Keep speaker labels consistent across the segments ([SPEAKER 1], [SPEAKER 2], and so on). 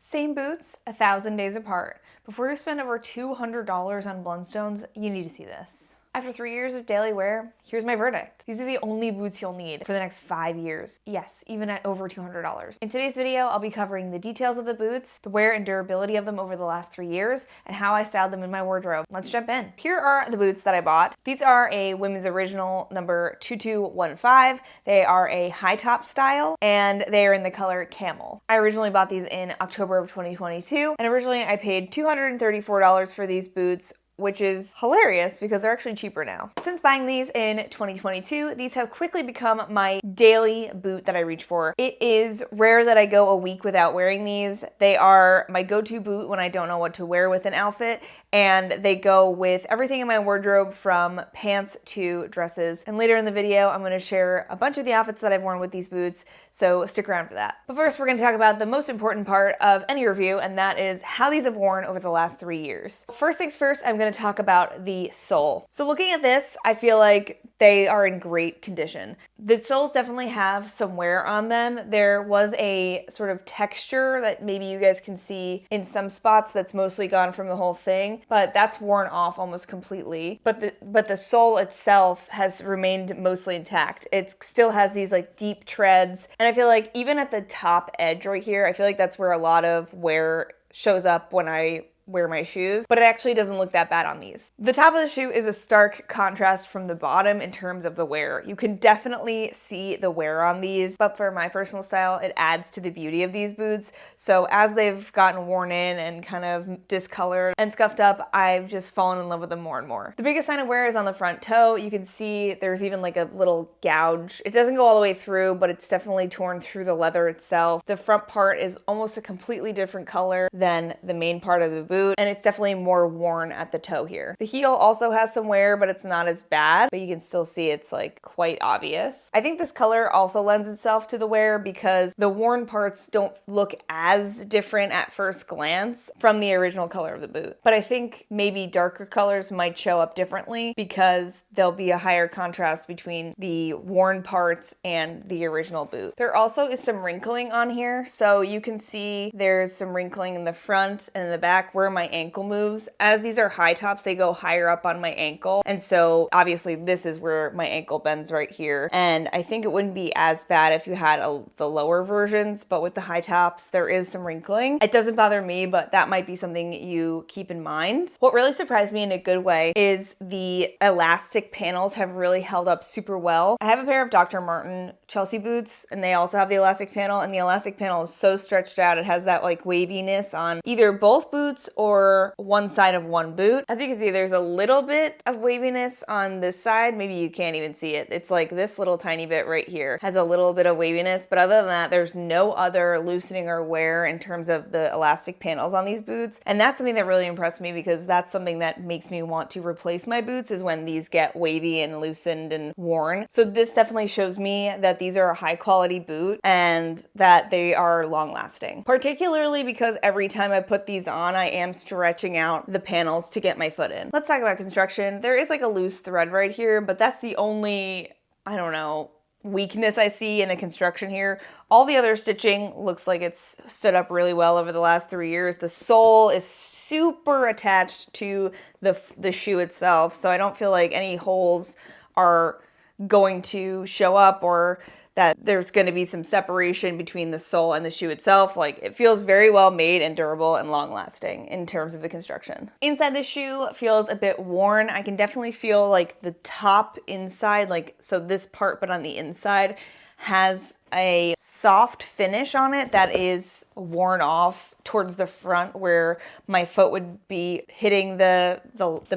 [SPEAKER 1] Same boots, 1,000 days apart. Before you spend over $200 on Blundstones, you need to see this. After 3 years of daily wear, here's my verdict. These are the only boots you'll need for the next 5 years. Yes, even at over $200. In today's video, I'll be covering the details of the boots, the wear and durability of them over the last 3 years, and how I styled them in my wardrobe. Let's jump in. Here are the boots that I bought. These are a women's original number 2215. They are a high top style, and they are in the color camel. I originally bought these in October of 2022, and originally I paid $234 for these boots, which is hilarious because they're actually cheaper now. Since buying these in 2022, these have quickly become my daily boot that I reach for. It is rare that I go a week without wearing these. They are my go-to boot when I don't know what to wear with an outfit, and they go with everything in my wardrobe from pants to dresses. And later in the video, I'm gonna share a bunch of the outfits that I've worn with these boots, so stick around for that. But first, we're gonna talk about the most important part of any review, and that is how these have worn over the last 3 years. First things first, I'm gonna talk about the sole. So looking at this, I feel like they are in great condition. The soles definitely have some wear on them. There was a sort of texture that maybe you guys can see in some spots that's mostly gone from the whole thing, but that's worn off almost completely. But the sole itself has remained mostly intact. It still has these like deep treads, and I feel like even at the top edge right here, I feel like that's where a lot of wear shows up when I wear my shoes, but it actually doesn't look that bad on these. The top of the shoe is a stark contrast from the bottom in terms of the wear. You can definitely see the wear on these, but for my personal style, it adds to the beauty of these boots. So as they've gotten worn in and kind of discolored and scuffed up, I've just fallen in love with them more and more. The biggest sign of wear is on the front toe. You can see there's even like a little gouge. It doesn't go all the way through, but it's definitely torn through the leather itself. The front part is almost a completely different color than the main part of the boot, and it's definitely more worn at the toe here. The heel also has some wear, but it's not as bad, but you can still see it's like quite obvious. I think this color also lends itself to the wear because the worn parts don't look as different at first glance from the original color of the boot. But I think maybe darker colors might show up differently because there'll be a higher contrast between the worn parts and the original boot. There also is some wrinkling on here, so you can see there's some wrinkling in the front and in the back where my ankle moves. As these are high tops, they go higher up on my ankle, and so obviously this is where my ankle bends right here, and I think it wouldn't be as bad if you had the lower versions, but with the high tops there is some wrinkling. It doesn't bother me, but that might be something you keep in mind. What really surprised me in a good way is the elastic panels have really held up super well. I have a pair of Dr. Martens Chelsea boots, and they also have the elastic panel, and the elastic panel is so stretched out. It has that like waviness on either both boots or one side of one boot. As you can see, there's a little bit of waviness on this side. Maybe you can't even see it. It's like this little tiny bit right here has a little bit of waviness, but other than that, there's no other loosening or wear in terms of the elastic panels on these boots. And that's something that really impressed me because that's something that makes me want to replace my boots is when these get wavy and loosened and worn. So this definitely shows me that these are a high quality boot and that they are long lasting. Particularly because every time I put these on, I am stretching out the panels to get my foot in. Let's talk about construction. There is like a loose thread right here, but that's the only, I don't know, weakness I see in the construction here. All the other stitching looks like it's stood up really well over the last 3 years. The sole is super attached to the shoe itself, so I don't feel like any holes are going to show up or that there's going to be some separation between the sole and the shoe itself. Like, it feels very well made and durable and long lasting in terms of the construction. Inside the shoe feels a bit worn. I can definitely feel like the top inside, like so this part but on the inside has a soft finish on it that is worn off towards the front where my foot would be hitting the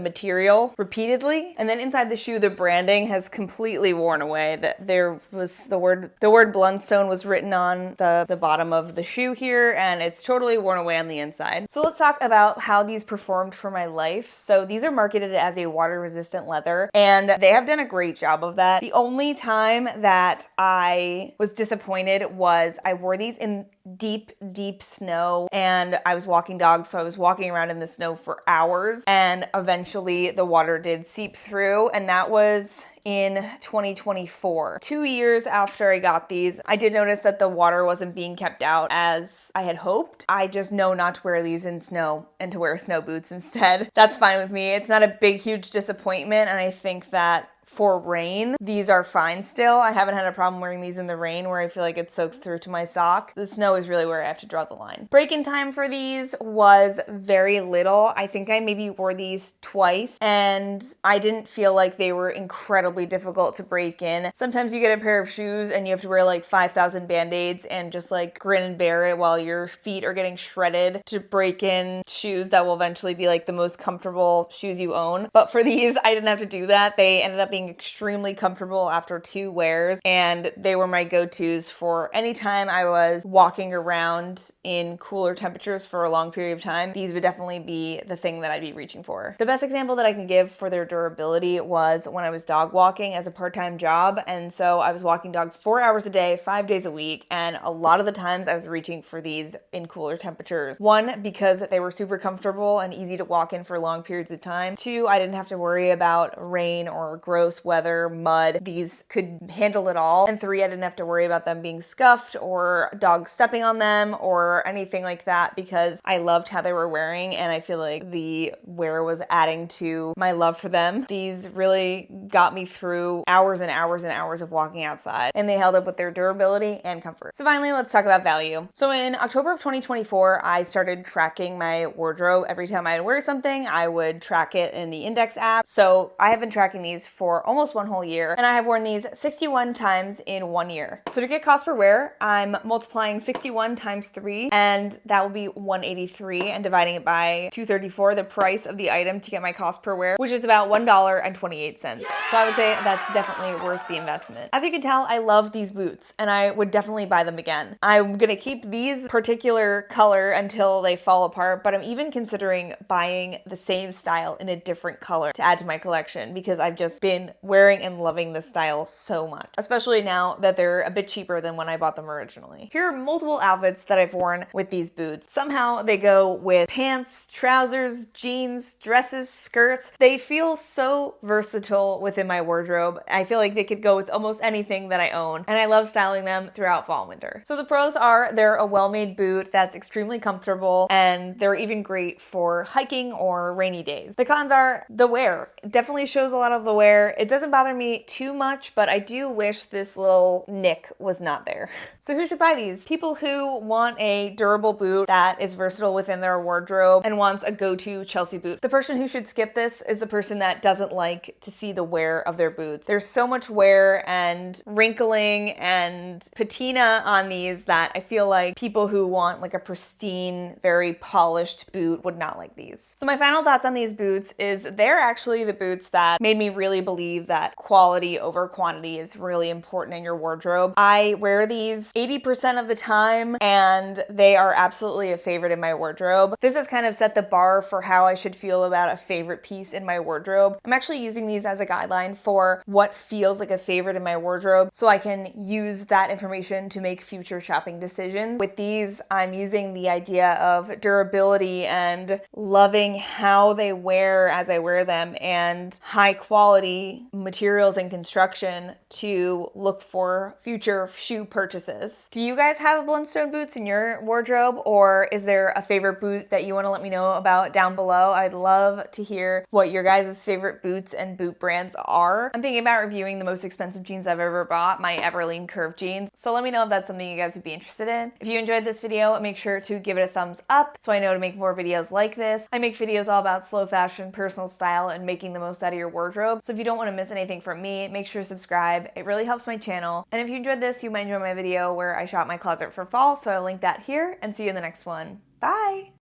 [SPEAKER 1] material repeatedly. And then inside the shoe, the branding has completely worn away. That there was the word Blundstone was written on the bottom of the shoe here, and it's totally worn away on the inside. So let's talk about how these performed for my life. So these are marketed as a water resistant leather, and they have done a great job of that. The only time that I was disappointed was I wore these in deep, deep snow, and I was walking dogs, so I was walking around in the snow for hours, and eventually the water did seep through, and that was in 2024. 2 years after I got these, I did notice that the water wasn't being kept out as I had hoped. I just know not to wear these in snow and to wear snow boots instead. That's fine with me. It's not a big, huge disappointment, and I think that for rain, these are fine still. I haven't had a problem wearing these in the rain where I feel like it soaks through to my sock. The snow is really where I have to draw the line. Break-in time for these was very little. I think I maybe wore these twice, and I didn't feel like they were incredibly difficult to break in. Sometimes you get a pair of shoes and you have to wear like 5,000 band-aids and just like grin and bear it while your feet are getting shredded to break in shoes that will eventually be like the most comfortable shoes you own. But for these, I didn't have to do that. They ended up being extremely comfortable after 2 wears, and they were my go-tos for any time I was walking around in cooler temperatures for a long period of time. These would definitely be the thing that I'd be reaching for. The best example that I can give for their durability was when I was dog walking as a part-time job, and so I was walking dogs 4 hours a day, 5 days a week, and a lot of the times I was reaching for these in cooler temperatures. 1, because they were super comfortable and easy to walk in for long periods of time. 2, I didn't have to worry about rain or gross weather, mud. These could handle it all. And 3, I didn't have to worry about them being scuffed or dogs stepping on them or anything like that because I loved how they were wearing, and I feel like the wear was adding to my love for them. These really got me through hours and hours and hours of walking outside, and they held up with their durability and comfort. So finally, let's talk about value. So in October of 2024, I started tracking my wardrobe. Every time I'd wear something, I would track it in the Index app. So I have been tracking these for almost 1 whole year, and I have worn these 61 times in 1 year. So to get cost per wear, I'm multiplying 61 times 3, and that will be 183, and dividing it by 234, the price of the item, to get my cost per wear, which is about $1.28. So I would say that's definitely worth the investment. As you can tell, I love these boots, and I would definitely buy them again. I'm gonna keep these particular color until they fall apart, but I'm even considering buying the same style in a different color to add to my collection because I've just been wearing and loving this style so much, especially now that they're a bit cheaper than when I bought them originally. Here are multiple outfits that I've worn with these boots. Somehow they go with pants, trousers, jeans, dresses, skirts. They feel so versatile within my wardrobe. I feel like they could go with almost anything that I own, and I love styling them throughout fall and winter. So the pros are they're a well-made boot that's extremely comfortable, and they're even great for hiking or rainy days. The cons are the wear. It definitely shows a lot of the wear. It doesn't bother me too much, but I do wish this little nick was not there. So who should buy these? People who want a durable boot that is versatile within their wardrobe and wants a go-to Chelsea boot. The person who should skip this is the person that doesn't like to see the wear of their boots. There's so much wear and wrinkling and patina on these that I feel like people who want like a pristine, very polished boot would not like these. So my final thoughts on these boots is they're actually the boots that made me really believe that quality over quantity is really important in your wardrobe. I wear these 80% of the time, and they are absolutely a favorite in my wardrobe. This has kind of set the bar for how I should feel about a favorite piece in my wardrobe. I'm actually using these as a guideline for what feels like a favorite in my wardrobe, so I can use that information to make future shopping decisions. With these, I'm using the idea of durability and loving how they wear as I wear them, and high quality materials and construction to look for future shoe purchases. Do you guys have Blundstone boots in your wardrobe, or is there a favorite boot that you want to let me know about down below? I'd love to hear what your guys' favorite boots and boot brands are. I'm thinking about reviewing the most expensive jeans I've ever bought, my Everlean Curve jeans, so let me know if that's something you guys would be interested in. If you enjoyed this video, make sure to give it a thumbs up so I know to make more videos like this. I make videos all about slow fashion, personal style, and making the most out of your wardrobe, so if you don't want to miss anything from me, make sure to subscribe. It really helps my channel. And if you enjoyed this, you might enjoy my video where I shot my closet for fall, so I'll link that here, and see you in the next one. Bye!